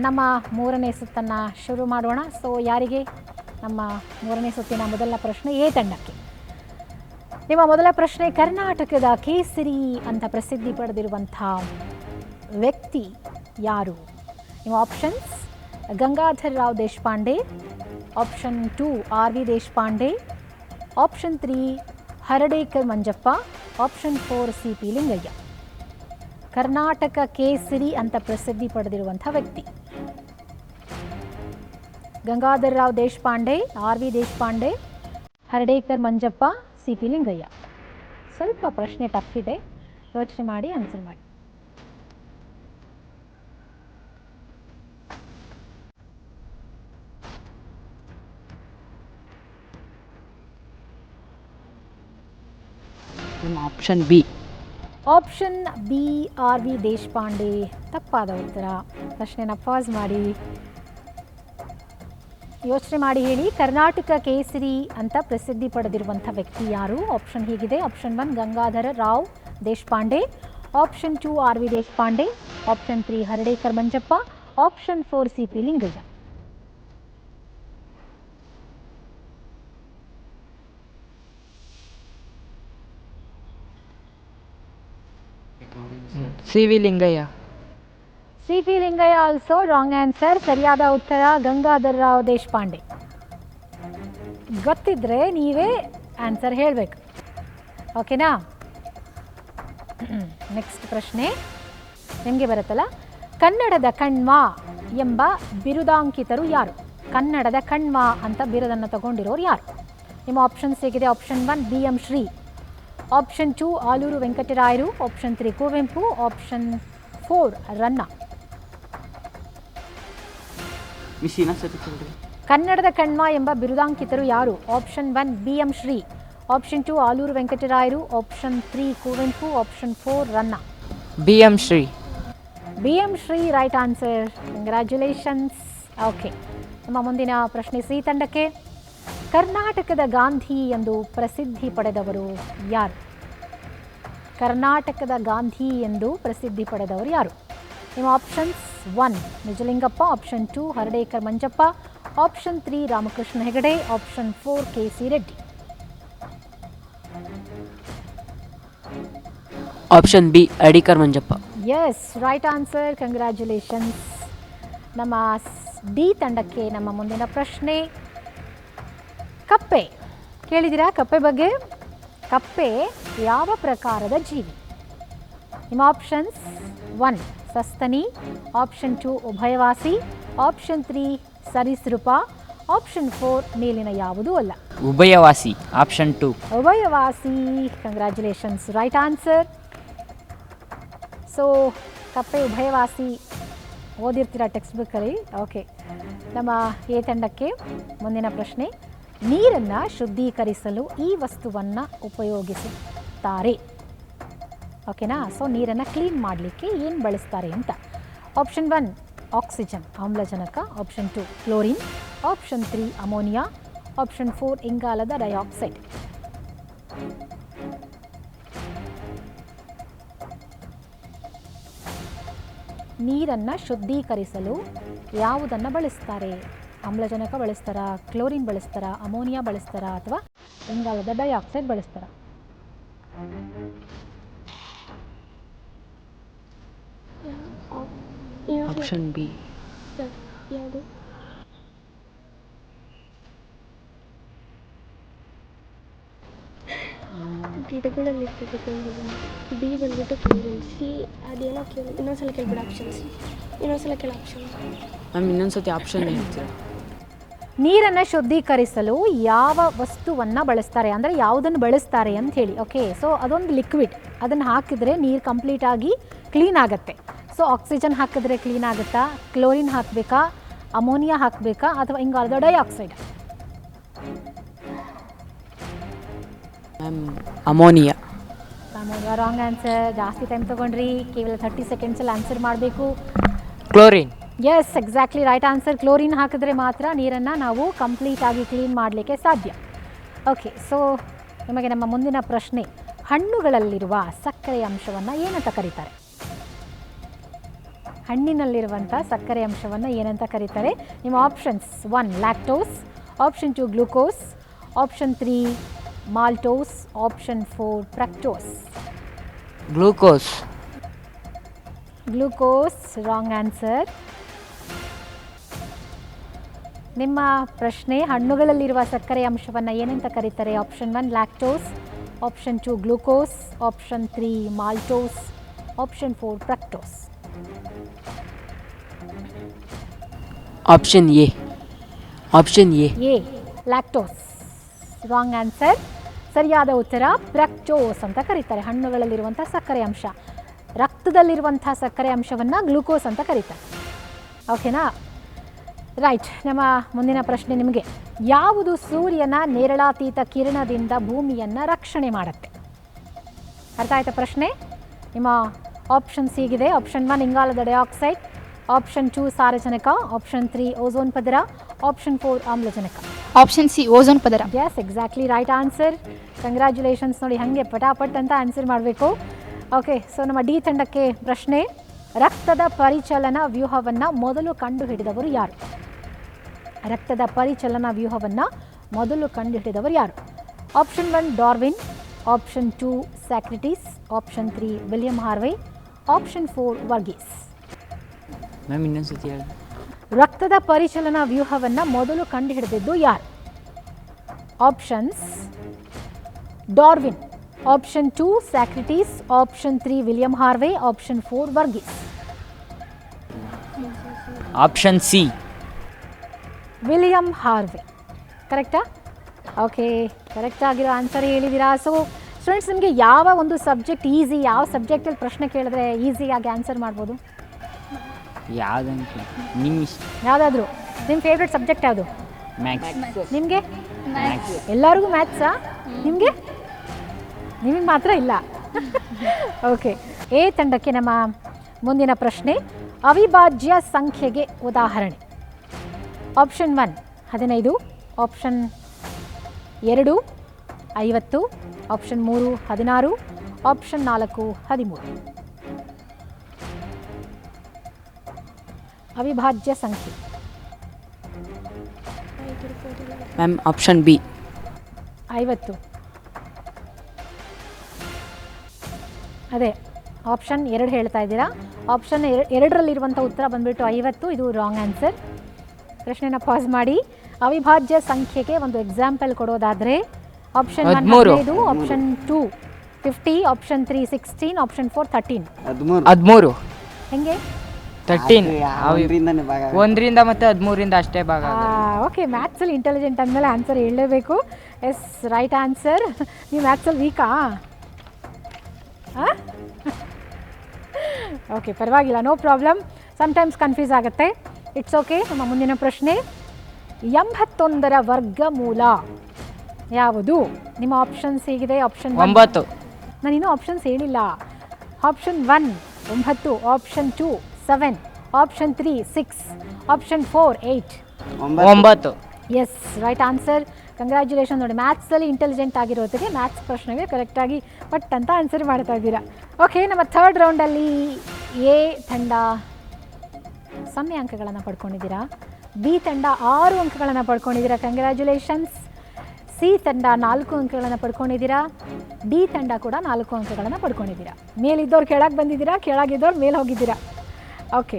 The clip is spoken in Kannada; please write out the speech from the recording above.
ನಮ್ಮ ಮೂರನೇ ಸುತ್ತನ್ನು ಶುರು ಮಾಡೋಣ. ಸೊ ಯಾರಿಗೆ ನಮ್ಮ ಮೂರನೇ ಸುತ್ತಿನ ಮೊದಲ ಪ್ರಶ್ನೆ ಎ ತಂಡಕ್ಕೆ. ನಿಮ್ಮ ಮೊದಲ ಪ್ರಶ್ನೆ, ಕರ್ನಾಟಕದ ಕೇಸರಿ ಅಂತ ಪ್ರಸಿದ್ಧಿ ಪಡೆದಿರುವಂಥ ವ್ಯಕ್ತಿ ಯಾರು? ನಿಮ್ಮ options: Gangadhar Rao Deshpande, option 2 R V Deshpande, option 3 Hardekar Manjappa, option 4 C P Lingayya. Karnataka ಕೇಸರಿ ಅಂತ ಪ್ರಸಿದ್ಧಿ ಪಡೆದಿರುವಂಥ ವ್ಯಕ್ತಿ Gangadhar Rao Deshpande, R V Deshpande, ಹರಡೇಕರ್ Manjappa, C P Lingayya. ಸ್ವಲ್ಪ ಪ್ರಶ್ನೆ ಟಫ್ ಇದೆ, ಯೋಚನೆ ಮಾಡಿ ಆನ್ಸರ್ ಮಾಡಿ. Option B. Option B R V Deshpande ತಪ್ಪಾದ ಉತ್ತರ. ಪ್ರಶ್ನೆನ ಪಾಸ್ ಮಾಡಿ ಯೋಚನೆ ಮಾಡಿ ಹೇಳಿ. ಕರ್ನಾಟಕ ಕೇಸರಿ ಅಂತ ಪ್ರಸಿದ್ಧಿ ಪಡೆದಿರುವಂಥ ವ್ಯಕ್ತಿ ಯಾರು? ಆಪ್ಷನ್ ಹೀಗಿದೆ: option 1 Gangadhara Rao Deshpande, option 2 R V Deshpande, option 3 Hardekar Manjappa, option 4 C P Lingaiah. C V Lingaiah. C P Lingaiah also wrong answer. ಸರಿಯಾದ ಉತ್ತರ ಗಂಗಾಧರ್ ರಾವ್ ದೇಶಪಾಂಡೆ. ಗೊತ್ತಿದ್ರೆ ನೀವೇ ಆನ್ಸರ್ ಹೇಳಬೇಕು, ಓಕೆನಾ? ನೆಕ್ಸ್ಟ್ ಪ್ರಶ್ನೆ ನಿಮಗೆ ಬರುತ್ತಲ್ಲ. ಕನ್ನಡದ ಕಣ್ವ ಎಂಬ ಬಿರುದಾಂಕಿತರು ಯಾರು? ಕನ್ನಡದ ಕಣ್ವ ಅಂತ ಬಿರುದನ್ನು ತಗೊಂಡಿರೋರು ಯಾರು? ನಿಮ್ಮ ಆಪ್ಷನ್ಸ್ ಹೇಗಿದೆ: option 1 B M Shri, option 2 Aluru ವೆಂಕಟರಾಯರು, ಆಪ್ಷನ್ 3 ಕುವೆಂಪು, ಆಪ್ಷನ್ 4 ರನ್ನ. ಕನ್ನಡದ ಕಣ್ವ ಎಂಬ ಬಿರುದಾಂಕಿತರು ಯಾರು? Option 1 B M Shri, option 2 Aluru ವೆಂಕಟರಾಯರು, option 3 Kuvempu, option 4 Ranna. B M Shri. B M Shri right answer. Congratulations. Okay, ನಮ್ಮ ಮುಂದಿನ ಪ್ರಶ್ನೆ ಸಿ ತಂಡಕ್ಕೆ. ಕರ್ನಾಟಕದ ಗಾಂಧಿ ಎಂದು ಪ್ರಸಿದ್ಧಿ ಪಡೆದವರು ಯಾರು? ಕರ್ನಾಟಕದ ಗಾಂಧಿ ಎಂದು ಪ್ರಸಿದ್ಧಿ ಪಡೆದವರು ಯಾರು? ನಿಮ್ಮ options: 1 Nijalingappa, option 2 Hardekar Manjappa, option 3 Ramakrishna Hegde, option 4 K C Reddy. Option B Hardekar Manjappa. Yes, right answer. Congratulations. ನಮ್ಮ ಡಿ ತಂಡಕ್ಕೆ ನಮ್ಮ ಮುಂದಿನ ಪ್ರಶ್ನೆ, ಕಪ್ಪೆ ಕೇಳಿದ್ದೀರಾ? ಕಪ್ಪೆ ಬಗ್ಗೆ. ಕಪ್ಪೆ ಯಾವ ಪ್ರಕಾರದ ಜೀವಿ? ನಿಮ್ಮ ಆಪ್ಷನ್ಸ್: 1 ಸಸ್ತನಿ, ಆಪ್ಷನ್ 2 ಉಭಯವಾಸಿ, ಆಪ್ಷನ್ 3 ಸರೀಸೃಪ, ಆಪ್ಷನ್ 4 ಮೇಲಿನ ಯಾವುದೂ ಅಲ್ಲ. ಉಭಯವಾಸಿ, ಆಪ್ಷನ್ 2. ಉಭಯವಾಸಿ. Congratulations, right answer. ಸೊ ಕಪ್ಪೆ ಉಭಯವಾಸಿ ಓದಿರ್ತೀರಾ ಟೆಕ್ಸ್ಟ್ ಬುಕ್ಕಲ್ಲಿ. ಓಕೆ, ನಮ್ಮ ಎ ತಂಡಕ್ಕೆ ಮುಂದಿನ ಪ್ರಶ್ನೆ, ನೀರನ್ನು ಶುದ್ಧೀಕರಿಸಲು ಈ ವಸ್ತುವನ್ನು ಉಪಯೋಗಿಸುತ್ತಾರೆ. ಓಕೆನಾ? ಸೊ ನೀರನ್ನು ಕ್ಲೀನ್ ಮಾಡಲಿಕ್ಕೆ ಏನು ಬಳಸ್ತಾರೆ ಅಂತ. ಆಪ್ಷನ್ 1 ಆಕ್ಸಿಜನ್ ಆಮ್ಲಜನಕ, option 2 chlorine, option 3 ammonia, option 4 ಇಂಗಾಲದ ಡೈಆಕ್ಸೈಡ್. ನೀರನ್ನು ಶುದ್ಧೀಕರಿಸಲು ಯಾವುದನ್ನು ಬಳಸ್ತಾರೆ? ಆಮ್ಲಜನಕ ಬಳಸ್ತಾರಾ, ಕ್ಲೋರಿನ್ ಬಳಸ್ತಾರಾ, ಅಮೋನಿಯಾ ಬಳಸ್ತಾರಾ, ಅಥವಾ ಇಂಗಾಲದ ಡೈಆಕ್ಸೈಡ್ ಬಳಸ್ತಾರಾ? Option B. ಯಾವುದು? ಗಿಡಗಳಲ್ಲಿ ಬಿ ಬಂದ್ಬಿಟ್ಟು ಕ್ಲೋರಿನ್, ಸಿ ಅದೇನೋ ಕೇಳಿ ಇನ್ನೊಂದ್ಸಲ ಕೇಳ್ಬಿಡ. ಆಪ್ಷನ್ ಸಿ ಇನ್ನೊಂದ್ಸಲ ಕೇಳ. ಆಪ್ಷನ್ ಮ್ಯಾಮ್ ಇನ್ನೊಂದ್ಸತಿ ಆಪ್ಷನ್ ಹೇಳ್ತೀರಾ? ನೀರನ್ನು ಶುದ್ಧೀಕರಿಸಲು ಯಾವ ವಸ್ತುವನ್ನು ಬಳಸ್ತಾರೆ, ಅಂದರೆ ಯಾವುದನ್ನು ಬಳಸ್ತಾರೆ ಅಂತ ಹೇಳಿ. ಓಕೆ, ಸೊ ಅದೊಂದು ಲಿಕ್ವಿಡ್, ಅದನ್ನು ಹಾಕಿದರೆ ನೀರು ಕಂಪ್ಲೀಟಾಗಿ ಕ್ಲೀನ್ ಆಗುತ್ತೆ. ಸೊ ಆಕ್ಸಿಜನ್ ಹಾಕಿದ್ರೆ ಕ್ಲೀನ್ ಆಗುತ್ತಾ, ಕ್ಲೋರಿನ್ ಹಾಕಬೇಕಾ, ಅಮೋನಿಯಾ ಹಾಕಬೇಕಾ, ಅಥವಾ ಇಂಗಾಲದ dioxide? Ma'am ammonia. Ammonia wrong answer. ಜಾಸ್ತಿ ಟೈಮ್ ತೊಗೊಂಡ್ರಿ, ಕೇವಲ 30 ಸೆಕೆಂಡ್ಸಲ್ಲಿ ಆನ್ಸರ್ ಮಾಡಬೇಕು. Chlorine. Yes, exactly right answer. Chlorine ಹಾಕಿದ್ರೆ ಮಾತ್ರ ನೀರನ್ನು ನಾವು ಕಂಪ್ಲೀಟಾಗಿ ಕ್ಲೀನ್ ಮಾಡಲಿಕ್ಕೆ ಸಾಧ್ಯ. ಓಕೆ, ಸೊ ನಿಮಗೆ ನಮ್ಮ ಮುಂದಿನ ಪ್ರಶ್ನೆ, ಹಣ್ಣುಗಳಲ್ಲಿರುವ ಸಕ್ಕರೆಯ ಅಂಶವನ್ನು ಏನಂತ ಕರೀತಾರೆ? ಹಣ್ಣಿನಲ್ಲಿರುವಂಥ ಸಕ್ಕರೆ ಅಂಶವನ್ನು ಏನಂತ ಕರೀತಾರೆ? ನಿಮ್ಮ options: 1 lactose, option 2 glucose, option 3 maltose, option 4 fructose. Glucose. Glucose wrong answer. ನಿಮ್ಮ ಪ್ರಶ್ನೆ: ಹಣ್ಣುಗಳಲ್ಲಿರುವ ಸಕ್ಕರೆ ಅಂಶವನ್ನು ಏನಂತ ಕರೀತಾರೆ? Option 1 lactose, option 2 glucose, option 3 maltose, option 4 fructose. Option A. Option A. A lactose wrong answer. ಸರಿಯಾದ ಉತ್ತರ ಫ್ರಕ್ಟೋಸ್ ಅಂತ ಕರೀತಾರೆ. ಹಣ್ಣುಗಳಲ್ಲಿರುವಂಥ ಸಕ್ಕರೆ ಅಂಶ. ರಕ್ತದಲ್ಲಿರುವಂಥ ಸಕ್ಕರೆ ಅಂಶವನ್ನು ಗ್ಲೂಕೋಸ್ ಅಂತ ಕರೀತಾರೆ. ಓಕೆನಾ? ರೈಟ್. ನಮ್ಮ ಮುಂದಿನ ಪ್ರಶ್ನೆ ನಿಮಗೆ: ಯಾವುದು ಸೂರ್ಯನ ನೇರಳಾತೀತ ಕಿರಣದಿಂದ ಭೂಮಿಯನ್ನು ರಕ್ಷಣೆ ಮಾಡುತ್ತೆ? ಅರ್ಥ ಆಯ್ತಾ ಪ್ರಶ್ನೆ? ನಿಮ್ಮ ಆಪ್ಷನ್ಸ್ ಹೀಗಿದೆ: ಆಪ್ಷನ್ 1 ಇಂಗಾಲದ ಡೈಆಕ್ಸೈಡ್, ಆಪ್ಷನ್ 2 ಸಾರಜನಕ, ಆಪ್ಷನ್ 3 ಓಝೋನ್ ಪದರ, ಆಪ್ಷನ್ 4 ಆಮ್ಲಜನಕ. ಆಪ್ಷನ್ ಸಿ ಓಝೋನ್ ಪದರ. Yes, exactly right answer. Congratulations. ನೋಡಿ, ಹಾಗೆ ಪಟಾಪಟ್ ಅಂತ ಆನ್ಸರ್ ಮಾಡಬೇಕು. ಓಕೆ, ಸೊ ನಮ್ಮ ಡಿ ತಂಡಕ್ಕೆ ಪ್ರಶ್ನೆ: ರಕ್ತದ ಪರಿಚಲನಾ ವ್ಯೂಹವನ್ನು ಮೊದಲು ಕಂಡುಹಿಡಿದವರು ಯಾರು? ರಕ್ತದ ಪರಿಚಲನಾ ವ್ಯೂಹವನ್ನು ಮೊದಲು ಕಂಡುಹಿಡಿದವರು ಯಾರು? Option 1 Darwin, option 2 Socrates, option 3 William Harvey, option 4 Varghese. Ma'am ಇನ್ನೊಂದ್ಸತಿ ಹೇಳಿ. ರಕ್ತದ ಪರಿಚಲನಾ ವ್ಯೂಹವನ್ನು ಮೊದಲು ಕಂಡುಹಿಡಿದಿದ್ದು ಯಾರು? Options: Darwin, option 2 Socrates, option 3 William Harvey, option 4 Varghese. Option C. William Harvey. ಕರೆಕ್ಟಾ? ಓಕೆ, ಕರೆಕ್ಟ್ ಆಗಿರೋ ಆನ್ಸರ್ ಹೇಳಿದ್ದೀರಾ. ಸೊ ಸ್ಟೂಡೆಂಟ್ಸ್, ನಿಮಗೆ ಯಾವ ಒಂದು ಸಬ್ಜೆಕ್ಟ್ ಈಸಿ, ಯಾವ ಸಬ್ಜೆಕ್ಟಲ್ಲಿ ಪ್ರಶ್ನೆ ಕೇಳಿದ್ರೆ ಈಸಿಯಾಗಿ ಆನ್ಸರ್ ಮಾಡ್ಬೋದು? ಯಾವುದಂತ ನಿಮ್ಮ ಇಷ್ಟ. ಯಾವುದಾದ್ರೂ ನಿಮ್ಮ ಫೇವ್ರೆಟ್ ಸಬ್ಜೆಕ್ಟ್ ಯಾವುದು? ಮ್ಯಾಥ್ಸ್. ನಿಮಗೆ? ಮ್ಯಾಥ್ಸ್. ಎಲ್ಲರಿಗೂ ಮ್ಯಾಥ್ಸಾ? ನಿಮಗೆ ಮಾತ್ರ ಇಲ್ಲ. ಓಕೆ, ಎ ತಂಡಕ್ಕೆ ನಮ್ಮ ಮುಂದಿನ ಪ್ರಶ್ನೆ: ಅವಿಭಾಜ್ಯ ಸಂಖ್ಯೆಗೆ ಉದಾಹರಣೆ. Option 1 15, option 2 50, option 3 16, option 4 13. ಅವಿಭಾಜ್ಯ ಸಂಖ್ಯೆ. Ma'am option B. 50. ಅದೇ ಆಪ್ಷನ್ 2 ಹೇಳ್ತಾ ಇದ್ದೀರಾ. ಆಪ್ಷನ್ 2ರಲ್ಲಿರುವಂಥ ಉತ್ತರ ಬಂದುಬಿಟ್ಟು 50. ಇದು ರಾಂಗ್ ಆನ್ಸರ್. ಪ್ರಶ್ನೆನ ಪಾಸ್ ಮಾಡಿ. ಅವಿಭಾಜ್ಯ ಸಂಖ್ಯೆಗೆ ಒಂದು ಎಕ್ಸಾಂಪಲ್ ಕೊಡೋದಾದರೆ ಆಪ್ಷನ್ 1 15, ಆಪ್ಷನ್ 2 50, ಆಪ್ಷನ್ 3 16, ಆಪ್ಷನ್ 4 13. 13. ಹೆಂಗೆ? 13 ಒಂದರಿಂದ ಮತ್ತು 13ರಿಂದ ಅಷ್ಟೇ ಭಾಗ. ಓಕೆ, ಮ್ಯಾಥ್ಸಲ್ಲಿ ಇಂಟೆಲಿಜೆಂಟ್ ಅಂದಮೇಲೆ ಆನ್ಸರ್ ಹೇಳಲೇಬೇಕು. Yes, right answer. ನೀವು ಮ್ಯಾಥ್ಸಲ್ಲಿ ವೀಕಾ? ಓಕೆ, ಪರವಾಗಿಲ್ಲ, ನೋ ಪ್ರಾಬ್ಲಮ್. ಸಮ್ಟೈಮ್ಸ್ ಕನ್ಫ್ಯೂಸ್ ಆಗುತ್ತೆ. It's okay. ನಮ್ಮ ಮುಂದಿನ ಪ್ರಶ್ನೆ: 81ರ ವರ್ಗಮೂಲ ಯಾವುದು? ನಿಮ್ಮ ಆಪ್ಷನ್ಸ್ ಹೀಗಿದೆ: ಆಪ್ಷನ್ 9. ನಾನಿನ್ನೂ ಆಪ್ಷನ್ಸ್ ಹೇಳಿಲ್ಲ. Option 1 9, option 2 7, option 3 6, option 4 8. 9. Yes, right answer. Congratulation. ನೋಡಿ, ಮ್ಯಾಥ್ಸಲ್ಲಿ ಇಂಟೆಲಿಜೆಂಟ್ ಆಗಿರೋದಕ್ಕೆ ಮ್ಯಾಥ್ಸ್ ಪ್ರಶ್ನೆಗೆ ಕರೆಕ್ಟಾಗಿ ಪಟ್ ಅಂತ ಆನ್ಸರ್ ಮಾಡ್ತಾ ಇದ್ದೀರಾ. ಓಕೆ, ನಮ್ಮ ಥರ್ಡ್ ರೌಂಡಲ್ಲಿ ಎ ತಂಡ 0 ಅಂಕಗಳನ್ನು ಪಡ್ಕೊಂಡಿದ್ದೀರಾ, ಬಿ ತಂಡ 6 ಅಂಕಗಳನ್ನು ಪಡ್ಕೊಂಡಿದ್ದೀರಾ. ಕಂಗ್ರ್ಯಾಚುಲೇಷನ್ಸ್. ಸಿ ತಂಡ 4 ಅಂಕಗಳನ್ನು ಪಡ್ಕೊಂಡಿದ್ದೀರಾ, ಡಿ ತಂಡ ಕೂಡ 4 ಅಂಕಗಳನ್ನು ಪಡ್ಕೊಂಡಿದ್ದೀರಾ. ಮೇಲಿದ್ದವ್ರು ಕೆಳಗೆ ಬಂದಿದ್ದೀರಾ, ಕೆಳಗಿದ್ದವ್ರು ಮೇಲೆ ಹೋಗಿದ್ದೀರಾ. ಓಕೆ,